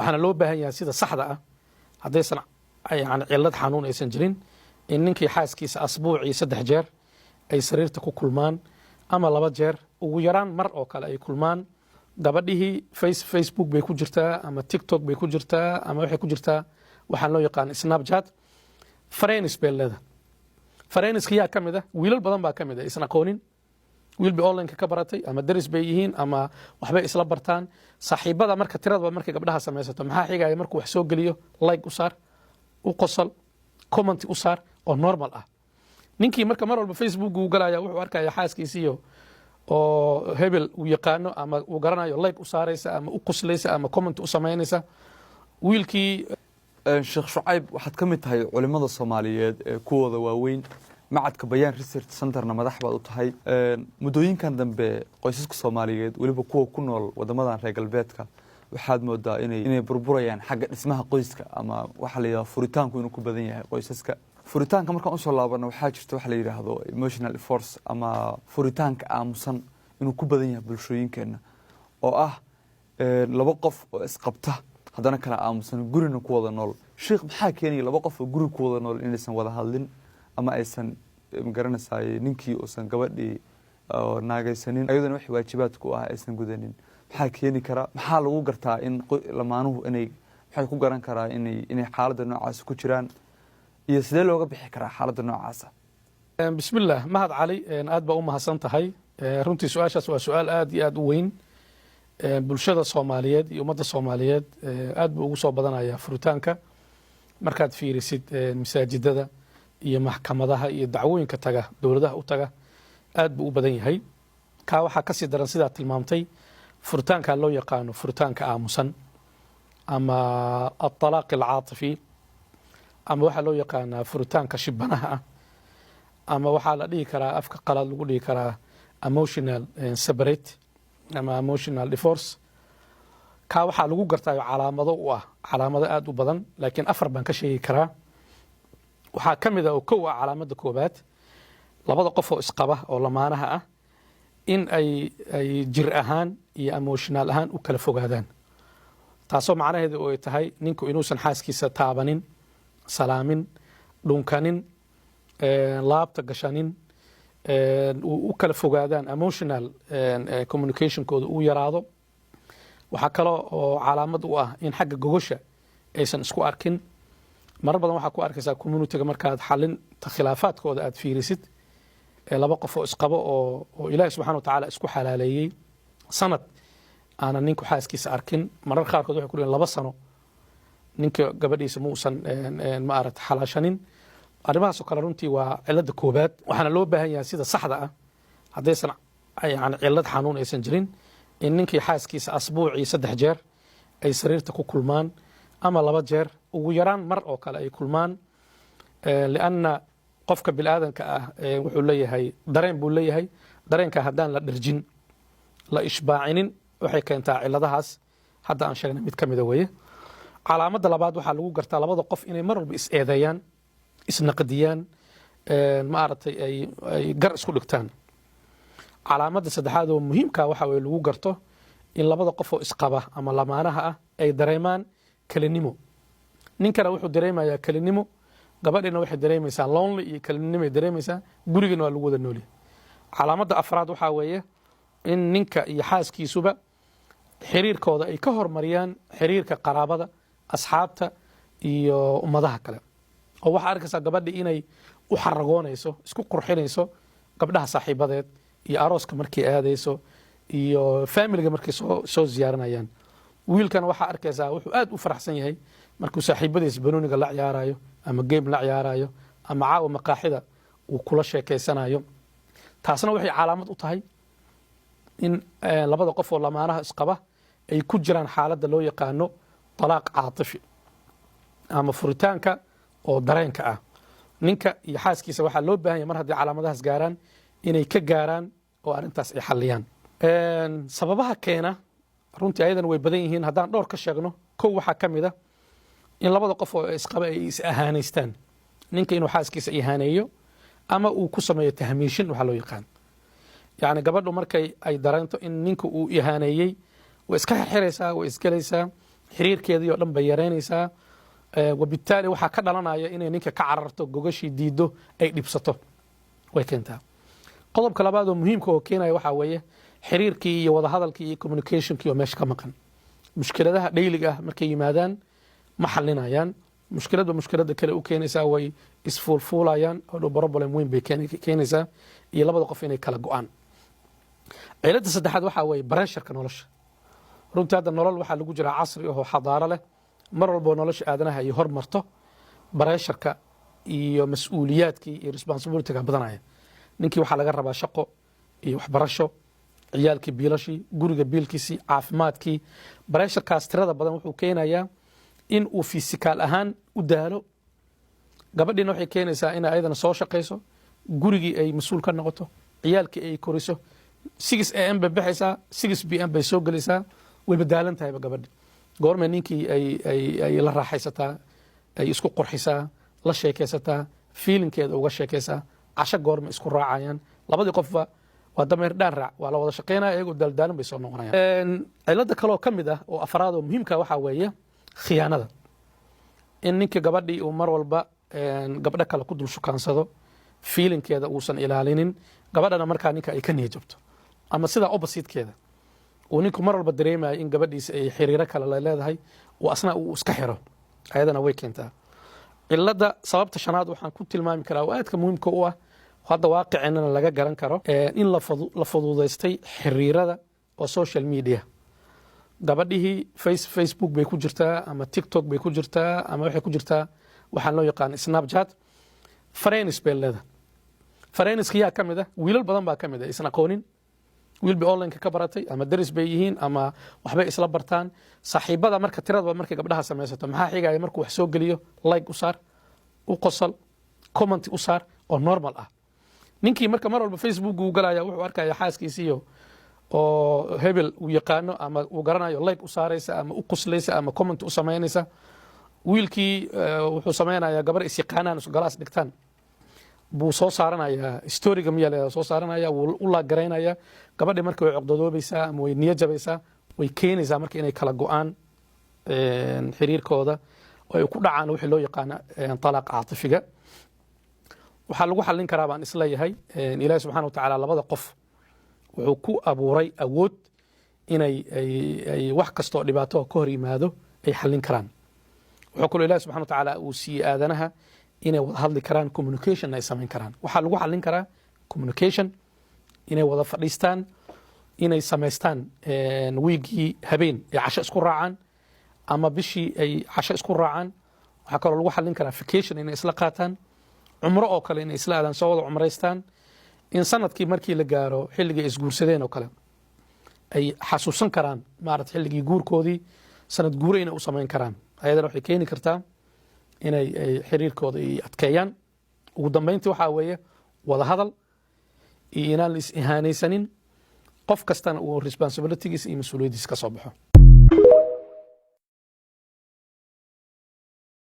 waxaana loo baahan yahay sida saxda ah haddaysan yani cillad xanuun aysan jirin in ninkii xaaskiisa asbuucii 3 jeer ay sariirta ku kulmaan ama 2 jeer ugu yaraan mar oo kale ay kulmaan gabadhihii Facebook bay ku jirtaa ama TikTok bay ku jirtaa ama waxay ku jirtaa waxaan loo yaqaan Snapchat friends bay leedahay friends yaa kamid ah wiilal badan baa kamid ah isna aqoonin wiil bay online ka baratay ama daris bay yihiin ama waxbay isla bartaan saaxiibada marka tirada markay gabdhaha sameeysato maxaa xigaya markuu wax soo geliyo like u saar u qosol comment u saar oo normal ah ninkii marka mar walba Facebook uu galaya wuxuu arkaya xaaskiisiyo oo hebel uu yaqaano ama uu garanayo like u saaraysa ama u qoslaysa ama comment u sameynaysa wiilkii Sheekh Shucayb waxaad ka mid tahay culimada Soomaaliyeed ee kuwooda waaweyn macadka Bayaan Research Centerna madax baad u tahay mudooyinkan dambe qoysaska Soomaaliyeed waliba kuwa ku nool wadamadan reer galbeedka waxaad moodaa inay burburayaan xagga dhismaha qoyska ama waxa la yiraahdo furitaanku inuu ku badan yahay qoysaska furitaanka markaan u soo laabano waxaa jirta waxa la yiraahdo emotional force ama furitaanka aamusan inuu ku badan yahay bulshooyinkeena oo ah laba qof oo isqabta haddana kala aamusan gurina ku wada nool sheekh maxaa keenay laba qof oo guri ku wada nool inaysan wada hadlin ama aysan magaranaysaa ninkii oo san gabadhii oo naagaysanin ayaduna wax waajibaad ku ah aysan gudanin maxaa keeni kara maxaa lagu gartaa in lamaanuhu inay maxay ku garan karaa inay xaaladda noocaas ku jiraan iyo sidee looga bixi karaa xaaladda noocaas bismillaah mahad cali aad baa u mahadsan tahay runtii su'aashaas waa su'aal aad iyo aad u weyn bulshada Soomaaliyeed iyo ummadda Soomaaliyeed aad buu ugu soo badanaya furitaanka markaad fiirisid masaajidada iyo maxkamadaha iyo dacwooyinka taga dawladaha u taga aad buu u badan yahay ka waxa ka sii daran sida tilmaamtay furitaanka loo yaqaano furitaanka aamusan ama at-talaaq al-aatifi ama waxa loo yaqaan furitaanka shibanaha ama waxa la dhigi karaa afka qalad lagu dhigi karaa emotional separate ama emotional divorce ka waxa lagu gartaa calaamado u ah calaamado aad u badan laakiin afar baan ka sheegi karaa waxa kamid ah oo koow ah calaamada koobaad labada qof oo isqaba oo lamaanaha ah in ay jir ahaan iyo emotional ahaan u kala fogaadaan taasoo macnaheedu ay tahay ninku inuusan xaaskiisa taabanin salaamin dhunkanin laabta gashanin u kala fogaadaan emotional communication kooda uu yaraado waxa kale oo calaamad u ah in xagga gogosha aysan isku arkin mar badan waxa ku arkaysaa community-ga markaad xalin khilaafaadkooda aad fiirisid laba qof oo isqabo oo Ilaahay subhanahu wa ta'ala isku xalaaleeyay sanad aan ninku xaaskiisa arkin marar qaar kood waxay ku leeyihiin 2 sano ninka gabadhiisa muusan ma aragta xalaashanin arrimahaas oo kale runtii waa cilada koobaad waxaana loo baahan yahay sida saxda ah haddaysan yani cillad xanuun aysan jirin in ninkii xaaskiisa asbuucii 3 jeer ay sariirta ku kulmaan ama 2 jeer ugu yaraan mar oo kale ay kulmaan lianna qofka bilaadanka ah wuxuu leeyahay dareen buu leeyahay dareenka haddaan la dharjin la ishbaacinin waxay keentaa cilladahaas hadda aan sheegnay mid kamid ah weeye calaamada labaad waxa lagu gartaa labada qof inay mar walba is eedeeyaan isnaqdiyaan ma aragtay ay gar isku dhigtaan calaamada saddexaad oo muhiimka waxa weeye lagu garto in labada qof oo isqaba ama lamaanaha ah ay dareemaan kalinimo ninkana wuxuu dareemayaa kalinimo gabadhina waxay dareemaysaa lonely iyo kalinimo ay dareemaysaa gurigana waa lagu wada nool yahay calaamada afraad waxa weeye in ninka iyo xaaskiisuba xiriirkooda ay ka hormariyaan xiriirka qaraabada asxaabta iyo ummadaha kale oo waxa arkaysaa gabadhi inay u xaragoonayso isku qurxinayso gabdhaha saaxiibadeed iyo arooska markii aadayso iyo family-ga markii soo ziyaaranayaan wiilkan waxa arkaysaa wuxuu aad u faraxsan yahay markuu saaxiibadiis banooniga la ciyaarayo ama game la ciyaarayo ama caawa maqaaxida uu kula sheekeysanayo taasna waxay calaamad u tahay in labada qof oo lamaanaha isqaba ay ku jiraan xaaladda loo yaqaano talaaq caatifi ama furitaanka oo dareenka ah ninka iyo xaaskiisa waxa loo baahan yahay mar haddii calaamadahaas gaaraan inay ka gaaraan oo arintaas ay xaliyaan sababaha keena runtii ayadan way badan yihiin haddaan dhowr ka sheegno kow waxaa ka mid ah in labada qof oo isqaba ay is ahaaneystaan ninka inuu xaaskiisa ihaaneeyo ama uu ku sameeyo tahmiishin waxa loo yaqaan يعني gabadhu markay ay dareento in ninku uu ihaaneeyay way iska xiraysaa way isgalaysaa xiriirkeedii oo dhan bay yaraynaysaa wabittaali waxaa ka dhalanaya inay ninka ka cararto gogashii diiddo ay dhibsato way keentaa qodobka labaad oo muhiimka oo keenaya waxaa weeye xiriirkii iyo wadahadalkii iyo communicationkii oo meesha ka maqan mushkiladaha dhayliga ah markay yimaadaan ma xalinayaan mushkiladba mushkilada kale u keenaysaa way isfuulfuulayaan oo problem weyn bay keenaysaa iyo labada qof inay kala go'aan cilada saddexaad waxaa weeye bareesharka nolosha runtii hadda nolol waxaa lagu jiraa casri oo xadaaro leh mar walbo nolosha aadanaha ay hormarto bareesharka iyo mas'uuliyaadkii iyo responsibilityga badanaya ninkii waxaa laga rabaa shaqo iyo waxbarasho ciyaalkii biilashii guriga biilkiisii caafimaadkii bareesharkaas tirada badan wuxuu keenayaa in uu fisikaal ahaan u daalo gabadhiina waxay keenaysaa in ayadana soo shaqayso gurigii ay mas-uul ka noqoto ciyaalkii ay koriso 6 am bay baxaysaa 6 pm bay soo gelaysaa way badaalan tahayba gabadhi goorma ninkii ay la raaxaysataa ay isku qurxisaa la sheekaysataa fiilinkeeda uga sheekaysaa casho goorma isku raacayaan labadii qofba waa dameer dhaan raac waa la wada shaqaynaya iyagoo daaldaalan bay soo noqonayaan cilada kaloo ka mid ah oo afraad oo muhiimka waxaa weeye khiyaanada in ninka gabadhii uu mar walba gabdho kale ku dul shukaansado fiilinkeeda uusan ilaalinin gabadhana markaa ninka ay ka niyajabto ama sidaa oppositekeeda uu ninku mar walba dareemayo in gabadhiisa ay xiriiro kale leedahay uu asna uu iska xiro ayadana way keentaa cilada sababta shanaad waxaan ku tilmaami karaa oo aadka muhiimka u ah hadda waaqiceenana laga garan karo in la fududaystay xiriirada oo social media gabadhihii Facebook bay ku jirtaa ama TikTok bay ku jirtaa ama waxay ku jirtaa waxaan loo yaqaan Snapchat friends bay leedahay friendska yaa ka mid ah wiilal badan baa ka mid ah isna aqoonin wiil bay online ka baratay ama daris bay yihiin ama waxbay isla bartaan saaxiibada marka tirada markay gabdhaha samaysato maxaa xigaya markuu wax soo geliyo like u saar u qosol comment u saar oo normal ah ninkii marka mar walba Facebook uu galaya wuxuu arkaya xaaskiisiyo oo hebel uu yaqaano ama uu garanayo like u saaraysa ama u qoslaysa ama comment u samaynaysa wiilkii wuxuu samaynayaa gabar is yaqaanaan galaas dhigtaan buu soo saaranayaa storyga miyaa soo saaranaya wuu u laagaraynaya gabadhi markay way cogdadoobaysaa ama way niyad jabaysaa way keenaysaa marka inay kala go'aan xiriirkooda oo ay ku dhacaan wixii loo yaqaana talaaq caatifiga waxaa lagu xallin karaa baan isleeyahay ilaahi subxaana wa tacaala labada qof wuxuu ku abuuray awood inay wax kastoo dhibaato ka hor yimaado ay xallin karaan wuxuu kaloo ilaahi subxana wa tacaala uu siiyey aadanaha inay wada hadli karaan communication ay samayn karaan waxaa lagu xallin karaa communication inay wada fadhiistaan inay samaystaan wiigii habeen ay casho isku raacaan ama bishii ay casho isku raacaan waxaa kaloo lagu xallin karaa vacation inay isla qaataan cumro oo kale inay isla aadaan soo wada cumraystaan in sanadkii markii la gaaro xilligii isguursadeen oo kale ay xasuusan karaan maarata xilligii guurkoodii sanad guure inay u samayn karaan ayadana waxay keeni kartaa inay xiriirkooda ay adkeeyaan ugu dambeyntii waxaa weeye wada hadal iyo inaan la is ihaanaysanin qof kastana uu responsibilitygiisa iyo mas-uuliyadiisa ka soo baxo